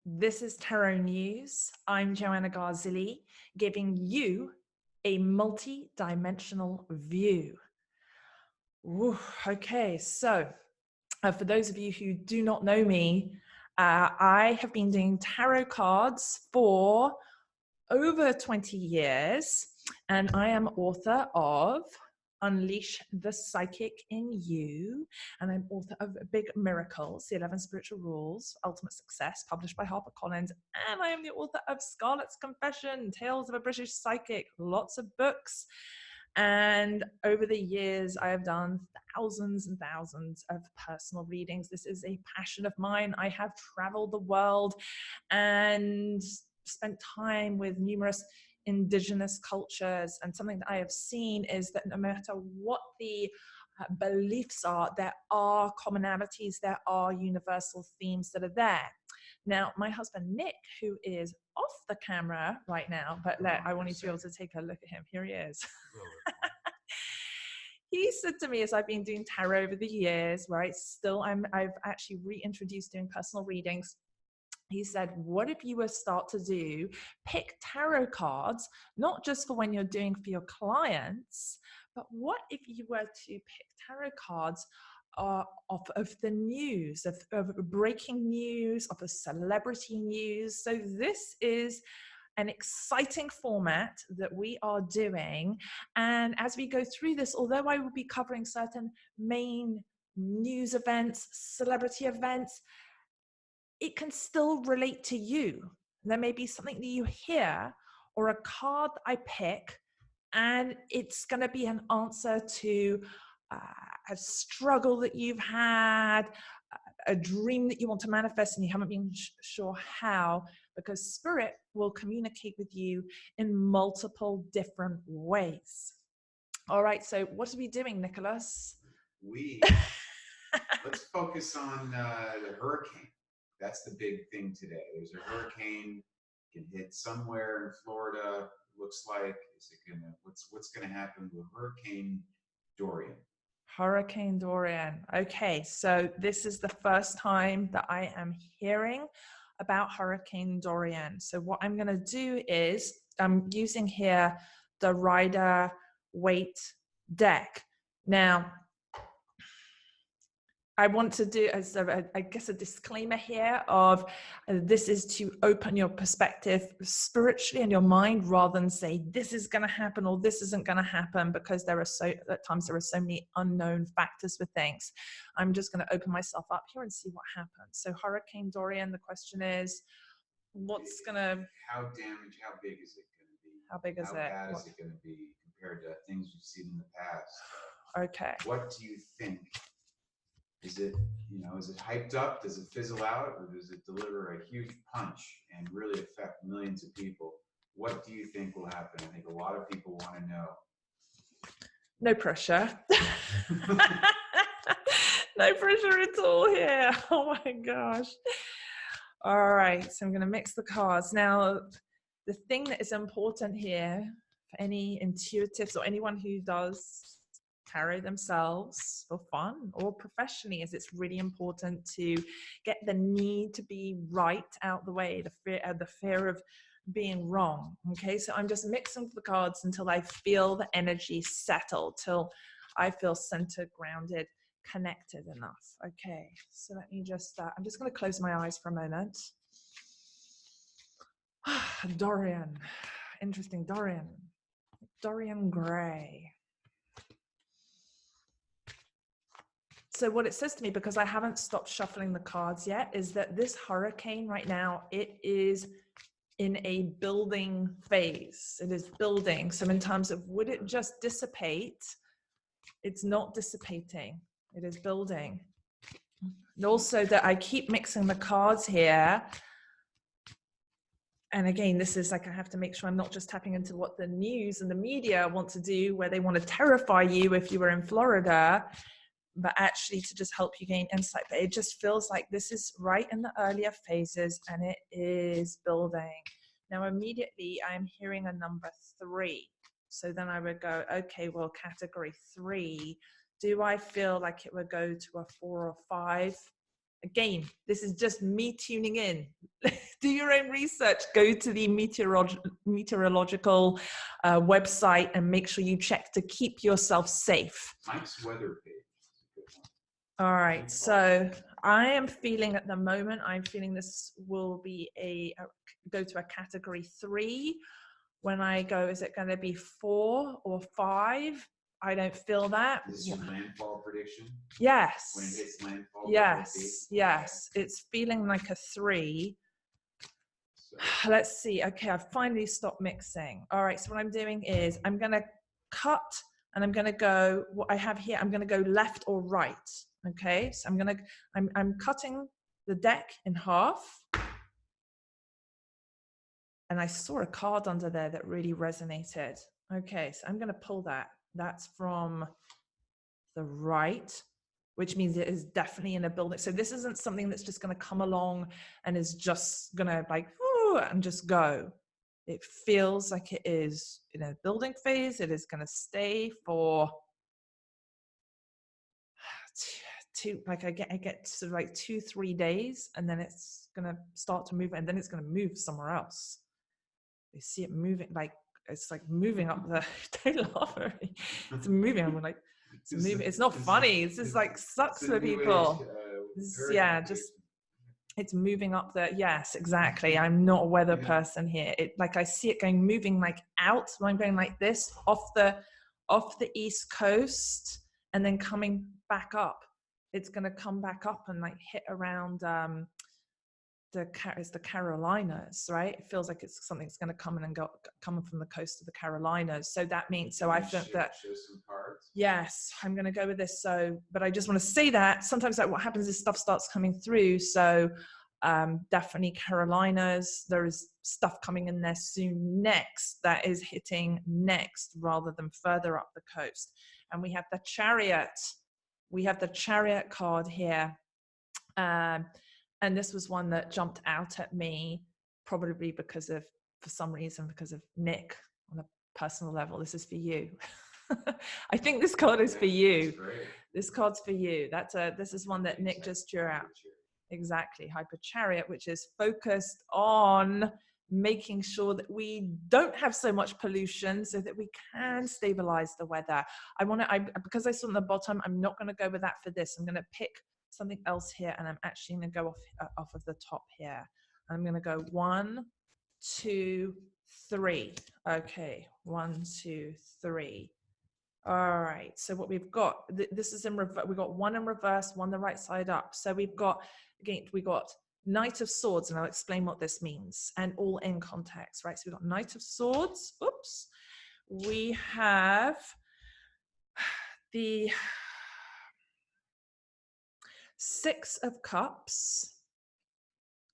This is Tarot News. I'm Joanna Garzilli, giving you a multi-dimensional view. Ooh, okay, so for those of you who do not know me, I have been doing tarot cards for over 20 years, and I am author of Unleash the Psychic in You, and I'm author of Big Miracles, The 11 Spiritual Rules, Ultimate Success, published by HarperCollins, and I am the author of Scarlet's Confession, Tales of a British Psychic, lots of books. And over the years, I have done thousands and thousands of personal readings. This is a passion of mine. I have traveled the world and spent time with numerous indigenous cultures, and something that I have seen is that no matter what the beliefs are, there are commonalities, there are universal themes that are there. Now, my husband Nick, who is off the camera right now, but I want you to be able to take a look at him. Here he is. He said to me, as I've been doing tarot over the years, right, I've actually reintroduced doing personal readings. He said, what if you were start to pick tarot cards, not just for when you're doing for your clients, but what if you were to pick tarot cards of the news, of breaking news, of a celebrity news? So this is an exciting format that we are doing. And as we go through this, although I will be covering certain main news events, celebrity events, it can still relate to you. There may be something that you hear or a card that I pick, and it's going to be an answer to a struggle that you've had, a dream that you want to manifest and you haven't been sure how, because Spirit will communicate with you in multiple different ways. All right, so what are we doing, Nicholas? Let's focus on the hurricane. That's the big thing today. There's a hurricane can hit somewhere in Florida. Looks like, is it gonna? What's gonna happen with Hurricane Dorian? Hurricane Dorian. Okay, so this is the first time that I am hearing about Hurricane Dorian. So what I'm going to do is I'm using here the Rider-Waite deck. Now, I want to do, as I guess, a disclaimer here of this is to open your perspective spiritually in your mind, rather than say this is going to happen or this isn't going to happen, because at times there are so many unknown factors with things. I'm just going to open myself up here and see what happens. So Hurricane Dorian, the question is, what's going to... How big is it going to be? How big is it? How bad is it going to be compared to things we've seen in the past? Okay. What do you think? Is it hyped up? Does it fizzle out? Or does it deliver a huge punch and really affect millions of people? What do you think will happen? I think a lot of people want to know. No pressure. No pressure at all here. Oh my gosh. All right, so I'm going to mix the cards. Now, the thing that is important here for any intuitives or anyone who does tarot themselves for fun or professionally is it's really important to get the need to be right out the way, the fear of being wrong. Okay, so I'm just mixing the cards until I feel the energy settle, till I feel centered, grounded, connected enough. Okay, so let me just I'm just going to close my eyes for a moment. Dorian, interesting. Dorian Gray. So what it says to me, because I haven't stopped shuffling the cards yet, is that this hurricane right now, it is in a building phase. It is building. So in terms of, would it just dissipate? It's not dissipating. It is building. And also that I keep mixing the cards here. And again, this is like, I have to make sure I'm not just tapping into what the news and the media want to do, where they want to terrify you if you were in Florida, but actually to just help you gain insight. But it just feels like this is right in the earlier phases and it is building. Now, immediately I'm hearing a number 3. So then I would go, okay, well, category 3, do I feel like it would go to a 4 or 5? Again, this is just me tuning in do your own research. Go to the meteorological website and make sure you check to keep yourself safe. Mike's weather page is a good one. All right, so I am feeling at the moment, I'm feeling this will be go to a category 3. When I go, is it going to be 4 or 5? I don't feel that. Is this your landfall prediction? Yes. When it hits landfall? Yes, yes. It's feeling like a 3. So. Let's see. Okay, I've finally stopped mixing. All right, so what I'm doing is I'm going to cut and I'm going to go, what I have here, I'm going to go left or right. Okay, so I'm cutting the deck in half. And I saw a card under there that really resonated. Okay, so I'm going to pull that. That's from the right, which means it is definitely in a building. So this isn't something that's just going to come along and is just going to like, ooh, and just go. It feels like it is in a building phase. It is going to stay for I get sort of like 2-3 days, and then it's going to start to move, and then it's going to move somewhere else. You see it moving, like it's like moving up the don't laugh at me. It's moving. I'm like, it's moving. It's not funny. It's just like sucks for people. Yeah, just it's moving up the. Yes, exactly. I'm not a weather person here. It like I see it moving like out. So I'm going like this off the East Coast and then coming back up. It's going to come back up and like hit around the Carolinas, right? It feels like it's something that's going to come in and go coming from the coast of the Carolinas. So that means, so I think that show some cards. Yes, I'm going to go with this. So, but I just want to say that sometimes like what happens is stuff starts coming through. So definitely Carolinas, there is stuff coming in there soon next that is hitting next rather than further up the coast. And we have the Chariot. We have the Chariot card here. And this was one that jumped out at me, probably because of Nick on a personal level. This is for you. I think this card is for you. This card's for you. This is one that Nick just drew out. Exactly, Hyper Chariot, which is focused on making sure that we don't have so much pollution so that we can stabilize the weather. Because I saw on the bottom, I'm not going to go with that for this. I'm going to pick something else here, and I'm actually going to go off of the top here. I'm going to go 1, 2, 3. Okay, 1, 2, 3. All right, so what we've got, this is in reverse. We've got 1 in reverse, 1 the right side up. So we've got, again, we got Knight of Swords, and I'll explain what this means, and all in context, right? So we've got Knight of Swords. Oops. We have the 6 of Cups,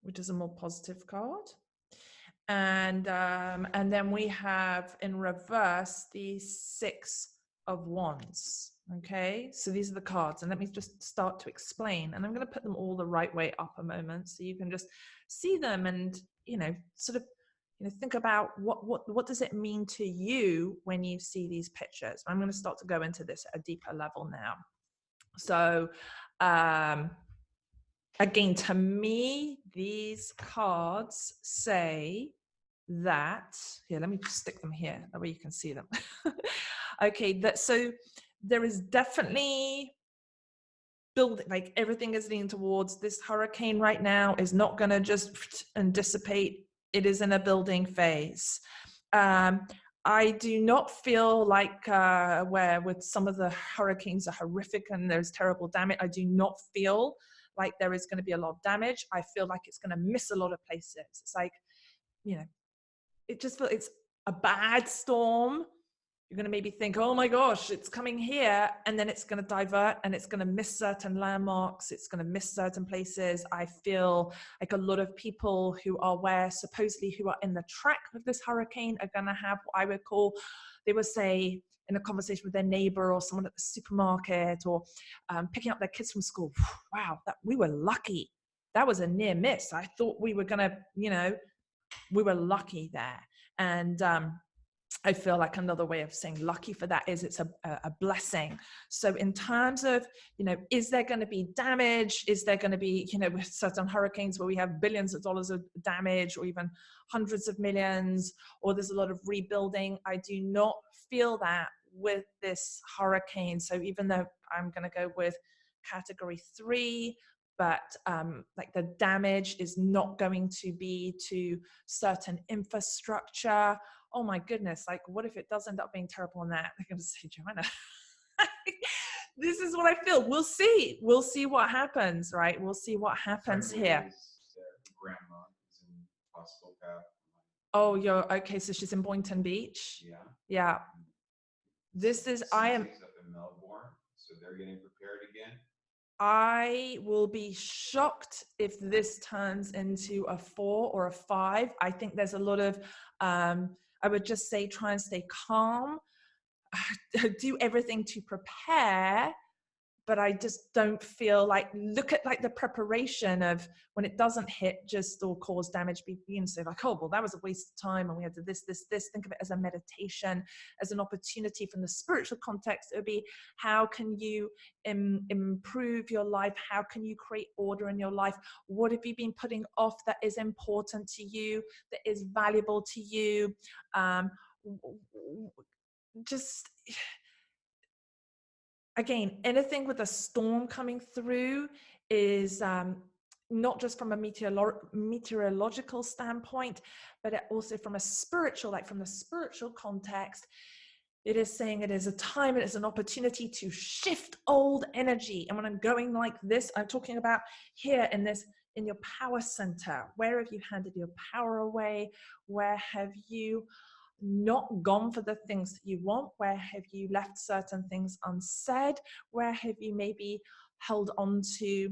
which is a more positive card. And then we have in reverse the 6 of Wands. Okay, so these are the cards, and let me just start to explain, and I'm going to put them all the right way up a moment so you can just see them and sort of think about what does it mean to you when you see these pictures. I'm going to start to go into this at a deeper level now. So again, to me, these cards say that, here, let me just stick them here, that way you can see them. Okay, so there is definitely building, like everything is leaning towards this hurricane right now is not going to just and dissipate. It is in a building phase. I do not feel like where with some of the hurricanes are horrific and there's terrible damage. I do not feel like there is going to be a lot of damage. I feel like it's going to miss a lot of places. It's like, it just feels it's a bad storm. You're going to maybe think, oh my gosh, it's coming here, and then it's going to divert and it's going to miss certain landmarks. It's going to miss certain places. I feel like a lot of people who are supposedly who are in the track of this hurricane are going to have what I would call, they would say in a conversation with their neighbor or someone at the supermarket or picking up their kids from school. Wow, we were lucky. That was a near miss. I thought we were going to, we were lucky there. And I feel like another way of saying lucky for that is it's a blessing. So in terms of, you know, is there going to be damage? Is there going to be, you know, with certain hurricanes where we have billions of dollars of damage or even hundreds of millions, or there's a lot of rebuilding? I do not feel that with this hurricane. So even though I'm going to go with category 3, but like the damage is not going to be to certain infrastructure. Oh my goodness, like what if it does end up being terrible on that? They're going to say, Joanna, this is what I feel. We'll see. We'll see what happens, right? We'll see what happens here. Grandma is in possible path. Oh, you're okay. So she's in Boynton Beach. Yeah. Yeah. This is, I am up in Melbourne, so they're getting prepared again. I will be shocked if this turns into a 4 or a 5. I think there's a lot of, I would just say, try and stay calm, do everything to prepare. But I just don't feel like, look at like the preparation of when it doesn't hit just or cause damage, begin to say like, oh, well, that was a waste of time and we had to this. Think of it as a meditation, as an opportunity from the spiritual context. It would be, how can you improve your life? How can you create order in your life? What have you been putting off that is important to you, that is valuable to you? Just... Again, anything with a storm coming through is not just from a meteorological standpoint, but also from a spiritual, like from the spiritual context. It is saying it is a time, it is an opportunity to shift old energy. And when I'm going like this, I'm talking about here in this, in your power center. Where have you handed your power away? Where have you not gone for the things that you want? Where have you left certain things unsaid? Where have you maybe held on to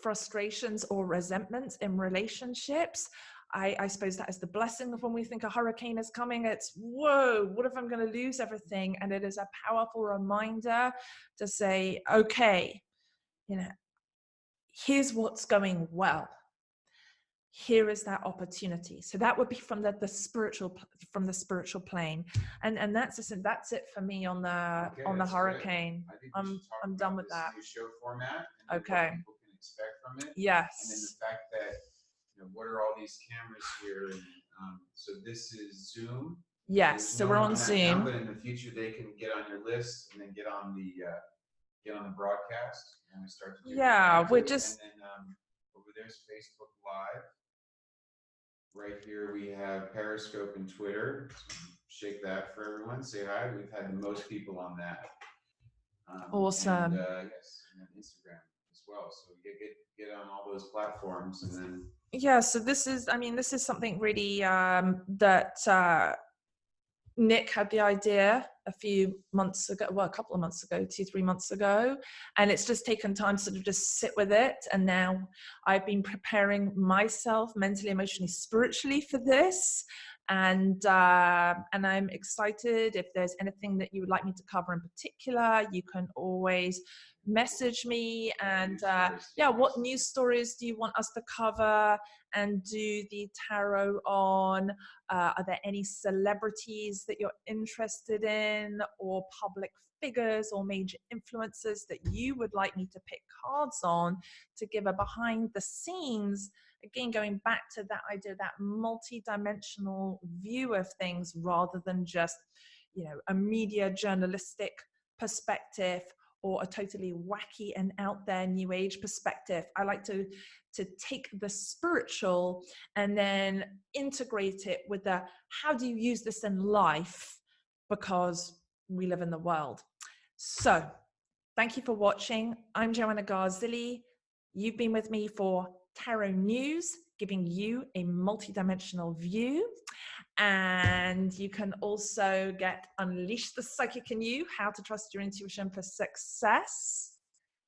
frustrations or resentments in relationships? I suppose that is the blessing of when we think a hurricane is coming. It's, whoa, what if I'm going to lose everything? And it is a powerful reminder to say, okay, you know, here's what's going well. Here is that opportunity. So that would be from the spiritual plane, and that's it for me on the hurricane. I'm done with that. New show format. And okay. What people can expect from it. Yes. And then the fact that, you know, what are all these cameras here? And so this is Zoom. Yes. So we're on Zoom. Now, but in the future, they can get on your list and then get on the broadcast when we start to do. Yeah, we're just. And then over there's Facebook Live. Right here we have Periscope and Twitter. So shake that for everyone. Say hi. We've had the most people on that. Awesome. And, yes, and then Instagram as well. So get on all those platforms, and then. Yeah. So this is something really that Nick had the idea a few months ago, well, a couple of months ago, 2-3 months ago, and it's just taken time to sort of just sit with it. And now I've been preparing myself mentally, emotionally, spiritually for this, and I'm excited. If there's anything that you would like me to cover in particular, you can always message me. And yeah, what news stories do you want us to cover and do the tarot on? Are there any celebrities that you're interested in, or public figures or major influencers that you would like me to pick cards on to give a behind the scenes? Again, going back to that idea, that multi-dimensional view of things, rather than just, you know, a media journalistic perspective or a totally wacky and out there new age perspective. I like to take the spiritual and then integrate it with the, how do you use this in life? Because we live in the world. So thank you for watching. I'm Joanna Garzilli. You've been with me for Tarot News, giving you a multidimensional view. And you can also get Unleash the Psychic in You, How to Trust Your Intuition for Success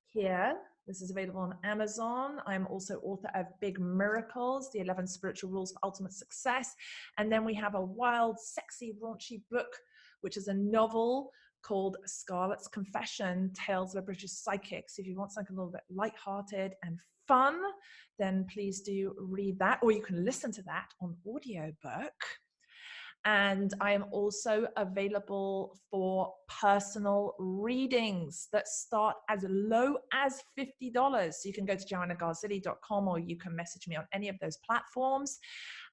here. This is available on Amazon. I'm also author of Big Miracles, the 11 Spiritual Rules for Ultimate Success. And then we have a wild, sexy, raunchy book, which is a novel called Scarlett's Confession, Tales of a British Psychic. So if you want something a little bit lighthearted and fun, then please do read that, or you can listen to that on audiobook. And I am also available for personal readings that start as low as $50. So you can go to joannagarzilli.com, or you can message me on any of those platforms.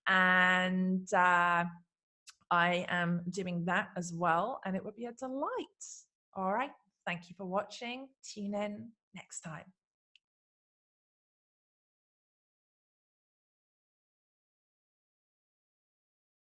And I am doing that as well, and it would be a delight. All right. Thank you for watching. Tune in next time.